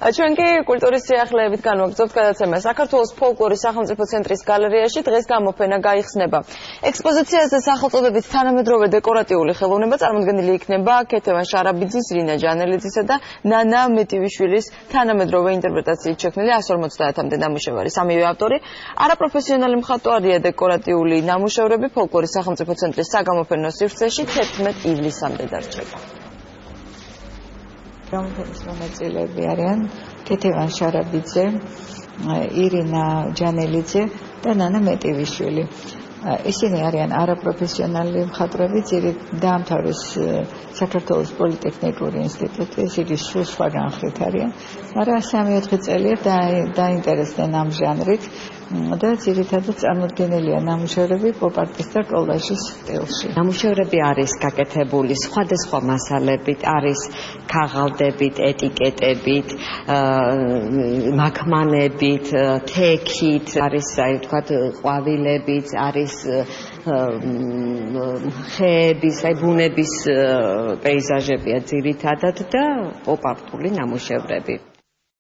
ჩვენ კი კულტურის სიახლეებით განვაგრძობთ გადაცემა საქართველოს ფოლკლორის სახელმწიფო ცენტრის გალერეაში დღეს გამოფენა გაიხსნება. ექსპოზიციაზე სახელწოდებით თანამედროვე დეკორატიული ხელოვნება წარმოდგენილი იქნება ქეთევან შარაბიძის, რინა ჯანელიძისა და ნანა მეტივიშვილის თანამედროვე ინტერპრეტაციით შექმნილი 150-მდე ნამუშევარი. სამივე ავტორი არაპროფესიონალი მხატვარია. დეკორატიული ნამუშევრები ფოლკლორის სახელმწიფო ცენტრის საგამოფენო სივრცეში 11 ივლისამდე დარჩება. გამოფენის მონაწილეები არიან ქეთევან შარაბიძე, ირინა ჯანელიძე და ნანა მეტივიშვილი. ისინი არიან არაპროფესიონალი მხატვრები, დაამთავრეს საქართველოს პოლიტექნიკური ინსტიტუტი, ისინი სულ სხვა განხრით არიან, მაგრამ 3-4 წელია დაინტერესდნენ ამ ჟანრით და ძირითადად წარმოდგენილია ნამუშევრები პოპ-არტის და კოლაჟის სტილში. ნამუშევრები არის გაკეთებული სხვადასხვა მასალებით, არის ქაღალდებით, ეტიკეტებით, მაქმანებით, თექით, არის აი ვთქვათ ყვავილებით, არის ხეების, აი ბუნების პეიზაჟებია ძირითადად და პოპ-არტული ნამუშევრები.